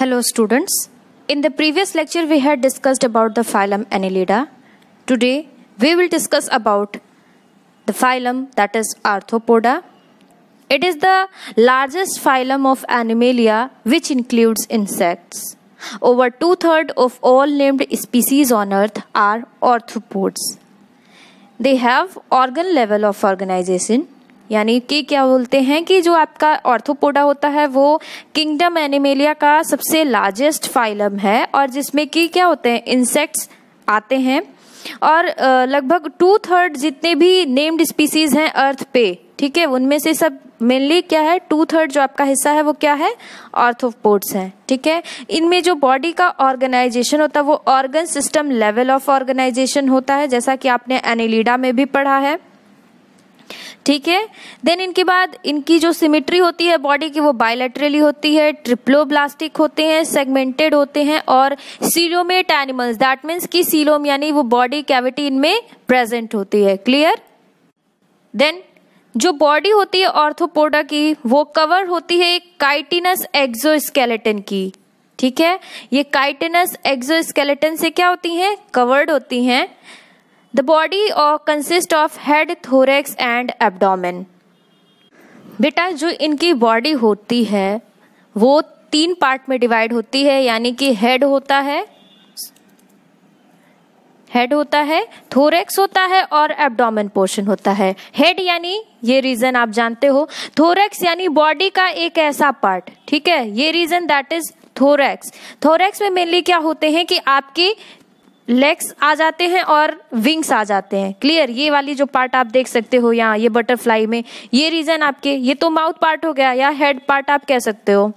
Hello students. In the previous lecture we had discussed about the phylum Annelida. Today we will discuss about the phylum that is Arthropoda. It is the largest phylum of Animalia which includes insects. Over 2/3 of all named species on earth are arthropods. They have organ level of organization. यानी कि क्या बोलते हैं कि जो आपका arthropoda होता है वो किंगडम एनिमेलिया का सबसे लार्जेस्ट फाइलम है और जिसमें कि क्या होते हैं इंसेक्ट्स आते हैं और लगभग 2/3 जितने भी नेम्ड स्पीसीज हैं अर्थ पे, ठीक है, उनमें से सब मेनली क्या है 2/3 जो आपका हिस्सा है वो क्या है ऑर्थोपोड्स हैं, ठीक है। इनमें जो बॉडी का ऑर्गेनाइजेशन होता है वो organ system level of organization होता है, जैसा कि आपने एनिलिडा में भी पढ़ा है, ठीक है। देन इनके बाद इनकी जो सिमेट्री होती है बॉडी की वो बायलैटरली होती है, ट्रिप्लोब्लास्टिक होते हैं, सेगमेंटेड होते हैं और सीलोमेट एनिमल्स, दैट मीन्स कि सीलोम यानी वो बॉडी कैविटी इनमें प्रेजेंट होती है। क्लियर। देन जो बॉडी होती है ऑर्थोपोडा की वो कवर होती है एक काइटिनस एक्सोस्केलेटन की, ठीक है। ये काइटिनस एक्सोस्केलेटन से क्या होती हैं, कवर्ड होती हैं। The body consists of head, thorax and abdomen. बेटा जो इनकी बॉडी होती है वो 3 पार्ट में डिवाइड होती है, यानी कि हेड होता है, थोरेक्स होता है और एब्डोमेन पोर्शन होता है। हेड यानी ये रीजन आप जानते हो, थोरेक्स यानी बॉडी का एक ऐसा पार्ट, ठीक है, ये region that is thorax. Thorax में मेनली क्या होते हैं कि आपकी लेग्स आ जाते हैं और विंग्स आ जाते हैं। क्लियर। ये वाली जो पार्ट आप देख सकते हो यहाँ ये बटरफ्लाई में, ये रीजन आपके, ये तो माउथ पार्ट हो गया या हेड पार्ट आप कह सकते हो,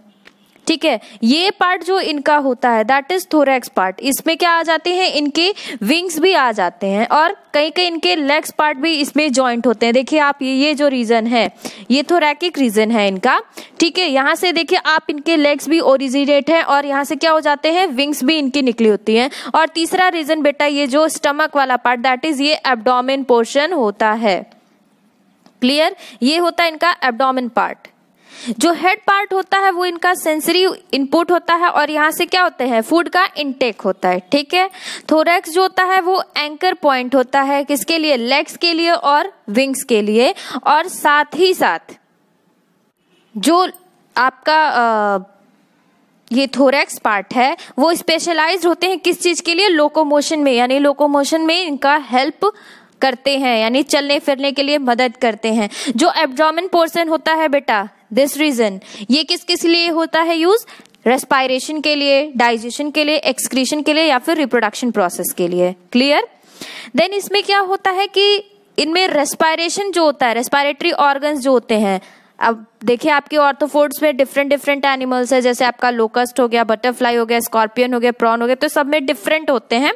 ठीक है। ये पार्ट जो इनका होता है दैट इज थोरैक्स पार्ट, इसमें क्या आ जाते हैं इनके विंग्स भी आ जाते हैं और कहीं कहीं इनके लेग्स पार्ट भी इसमें जॉइंट होते हैं। देखिए आप ये जो रीजन है ये थोरैकिक रीजन है इनका, ठीक है। यहाँ से देखिए आप इनके लेग्स भी ओरिजिनेट है और यहाँ से क्या हो जाते हैं विंग्स भी इनकी निकली होती हैं। और तीसरा रीजन बेटा ये जो स्टमक वाला पार्ट दैट इज ये एब्डोमेन पोर्शन होता है। क्लियर। ये होता है इनका एब्डोमेन पार्ट। जो हेड पार्ट होता है वो इनका सेंसरी इनपुट होता है और यहाँ से क्या होते हैं फूड का इनटेक होता है, ठीक है। थोरैक्स जो होता है वो एंकर पॉइंट होता है किसके लिए, लेग्स के लिए और विंग्स के लिए। और साथ ही साथ जो आपका ये थोरैक्स पार्ट है वो स्पेशलाइज्ड होते हैं किस चीज के लिए, लोकोमोशन में, यानी लोकोमोशन में इनका हेल्प करते हैं, यानी चलने फिरने के लिए मदद करते हैं। जो एब्डोमेन पोर्शन होता है बेटा दिस रीजन ये किस किस लिए होता है यूज, रेस्पायरेशन के लिए, डाइजेशन के लिए, एक्सक्रीशन के लिए या फिर रिप्रोडक्शन प्रोसेस के लिए। क्लियर। देन इसमें क्या होता है कि इनमें रेस्पायरेशन जो होता है, रेस्पायरेटरी ऑर्गन्स जो होते हैं, अब देखिए आपके ऑर्थोपोड्स में डिफरेंट एनिमल्स है, जैसे आपका लोकस्ट हो गया, बटरफ्लाई हो गया, स्कॉर्पियन हो गया, प्रॉन हो गया, तो सब में डिफरेंट होते हैं,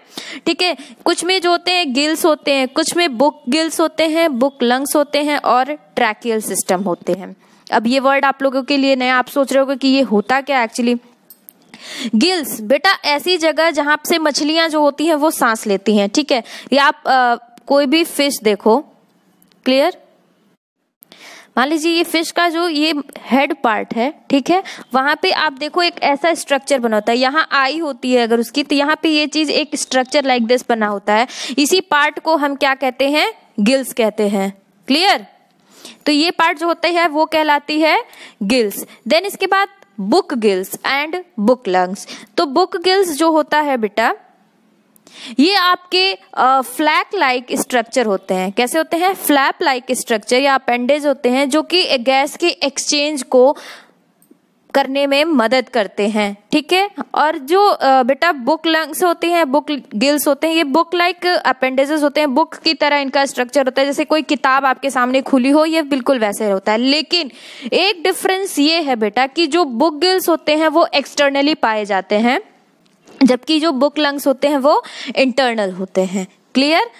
ठीक है। कुछ में जो होते हैं गिल्स होते हैं, कुछ में बुक गिल्स होते हैं, बुक लंग्स होते हैं और ट्रैकियल सिस्टम होते हैं। अब ये वर्ड आप लोगों के लिए नया, आप सोच रहे हो कि ये होता क्या एक्चुअली। गिल्स बेटा ऐसी जगह जहां से मछलियां जो होती हैं वो सांस लेती हैं, ठीक है। या आप कोई भी फिश देखो, क्लियर, मान लीजिए ये फिश का जो ये हेड पार्ट है, ठीक है, वहां पे आप देखो एक ऐसा स्ट्रक्चर बना होता है, यहाँ आई होती है अगर उसकी, तो यहाँ पे ये चीज एक स्ट्रक्चर लाइक दिस बना होता है, इसी पार्ट को हम क्या कहते हैं, गिल्स कहते हैं। क्लियर। तो ये पार्ट जो होता है वो कहलाती है गिल्स। देन इसके बाद book gills and book lungs. तो बुक गिल्स जो होता है बेटा ये आपके फ्लैप लाइक स्ट्रक्चर होते हैं। कैसे होते हैं, फ्लैप लाइक स्ट्रक्चर या अपेंडेज होते हैं जो कि गैस के एक्सचेंज को करने में मदद करते हैं, ठीक है। और जो बेटा बुक लंग्स होते हैं, बुक गिल्स होते हैं, ये बुक लाइक अपेंडेजेस होते हैं, बुक की तरह इनका स्ट्रक्चर होता है, जैसे कोई किताब आपके सामने खुली हो ये बिल्कुल वैसे होता है। लेकिन एक डिफरेंस ये है बेटा कि जो बुक गिल्स होते हैं वो एक्सटर्नली पाए जाते हैं, जबकि जो बुक लंग्स होते हैं वो इंटरनल होते हैं। क्लियर।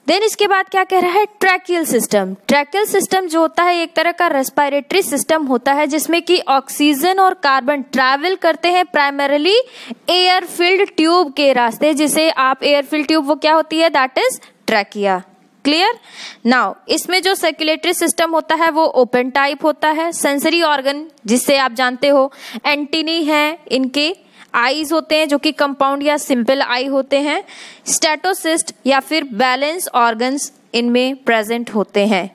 देन इसके बाद क्या कह रहा है, ट्रैकियल सिस्टम। ट्रैकियल सिस्टम जो होता है एक तरह का रेस्पिरेटरी सिस्टम होता है जिसमें कि ऑक्सीजन और कार्बन ट्रैवल करते हैं प्राइमरीली एयर फिल्ड ट्यूब के रास्ते, जिसे आप एयर फिल्ड ट्यूब वो क्या होती है that is trachea. Clear. Now इसमें जो सर्कुलेटरी सिस्टम होता है वो ओपन टाइप होता है। सेंसरी ऑर्गन जिससे आप जानते हो एंटीनी है, इनके आईज होते हैं जो कि कंपाउंड या सिंपल आई होते हैं। स्टेटोसिस्ट या फिर बैलेंस ऑर्गन्स इनमें प्रेजेंट होते हैं।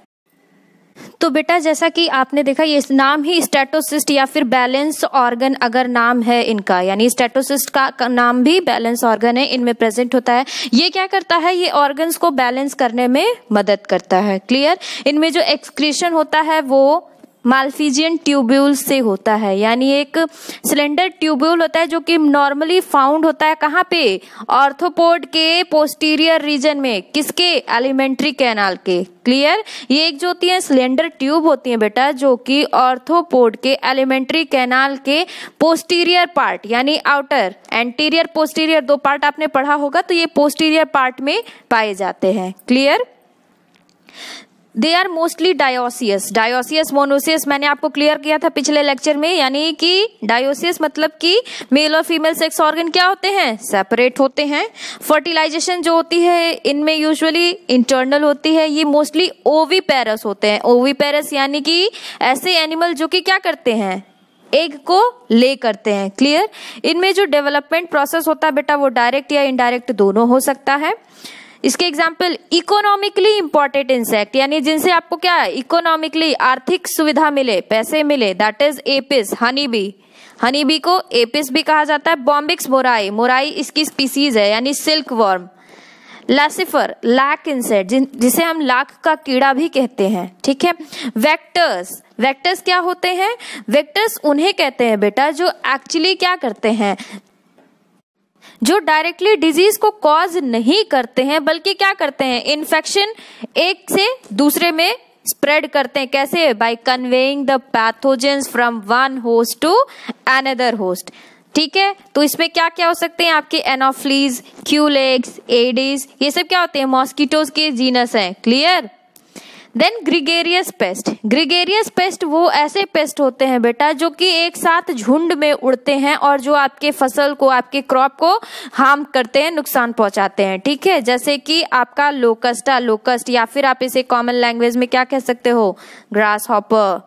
तो बेटा जैसा कि आपने देखा ये नाम ही स्टेटोसिस्ट या फिर बैलेंस ऑर्गन अगर नाम है इनका, यानी स्टेटोसिस्ट का नाम भी बैलेंस ऑर्गन है, इनमें प्रेजेंट होता है। ये क्या करता है, ये ऑर्गन्स को बैलेंस करने में मदद करता है। क्लियर। इनमें जो एक्सक्रीशन होता है वो माल्फिजियन ट्यूब्यूल से होता है, यानी एक सिलेंडर ट्यूब्यूल होता है जो कि नॉर्मली फाउंड होता है कहाँ पे, ऑर्थोपोड के पोस्टीरियर रीजन में, किसके, एलिमेंट्री कैनाल के। क्लियर। ये एक जो होती है सिलेंडर ट्यूब होती है बेटा जो कि ऑर्थोपोड के एलिमेंट्री कैनाल के पोस्टीरियर पार्ट यानी आउटर, एंटीरियर पोस्टीरियर दो पार्ट आपने पढ़ा होगा, तो ये पोस्टीरियर पार्ट में पाए जाते हैं। Clear. They are mostly dioecious. Dioecious monoecious मैंने आपको क्लियर किया था पिछले लेक्चर में, यानी कि डायोसियस मतलब कि मेल और फीमेल सेक्स ऑर्गन क्या होते हैं, सेपरेट होते हैं। फर्टिलाइजेशन जो होती है इनमें यूजुअली इंटरनल होती है। ये मोस्टली ओविपेरस होते हैं। ओविपेरस यानी कि ऐसे एनिमल जो कि क्या करते हैं, एग को ले करते हैं। क्लियर। इनमें जो डेवलपमेंट प्रोसेस होता है बेटा वो डायरेक्ट या इनडायरेक्ट दोनों हो सकता है। इसके एग्जाम्पल इकोनॉमिकली इंपॉर्टेंट इंसेक्ट, यानी जिनसे आपको क्या इकोनॉमिकली आर्थिक सुविधा मिले, पैसे मिले, that is Apis, honey bee. Honey bee को एपिस भी कहा जाता है। बॉम्बिक्स मोराई, मोराई इसकी स्पीसीज है यानी सिल्क वर्म। लैसिफर, लाक इंसेक्ट जिसे हम लाख का कीड़ा भी कहते हैं। ठीक है। वेक्टर्स, वेक्टर्स क्या होते हैं, वेक्टर्स उन्हें कहते हैं बेटा जो एक्चुअली क्या करते हैं, जो डायरेक्टली डिजीज को कॉज नहीं करते हैं बल्कि क्या करते हैं, इन्फेक्शन एक से दूसरे में स्प्रेड करते हैं। कैसे, by conveying the pathogens from one host to another host. ठीक है। तो इसमें क्या क्या हो सकते हैं आपके, एनोफ्लीज, क्यूलेक्स, एडीज, ये सब क्या होते हैं, मॉस्किटोज के जीनस हैं। Clear. Then gregarious pest. Gregarious pest वो ऐसे पेस्ट होते हैं बेटा जो कि एक साथ झुंड में उड़ते हैं और जो आपके फसल को, आपके क्रॉप को हार्म करते हैं, नुकसान पहुंचाते हैं। ठीक है। जैसे कि आपका लोकस्टा, लोकस्ट, या फिर आप इसे कॉमन लैंग्वेज में क्या कह सकते हो, ग्रास हॉपर।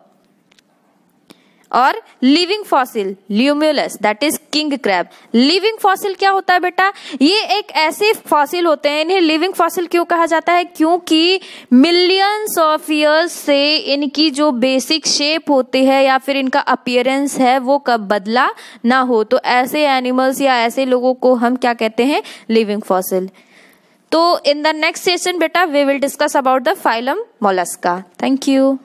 और living fossil, Limulus, that is king crab. Living fossil क्या होता है बेटा, ये एक ऐसे फॉसिल होते हैं, इन्हें लिविंग फॉसिल क्यों कहा जाता है, क्योंकि मिलियंस ऑफ ईयर्स से इनकी जो बेसिक शेप होती है या फिर इनका अपीयरेंस है वो कब बदला ना हो, तो ऐसे एनिमल्स या ऐसे लोगों को हम क्या कहते हैं, लिविंग फॉसिल। तो इन द नेक्स्ट सेशन बेटा we will discuss about the phylum Mollusca. Thank you.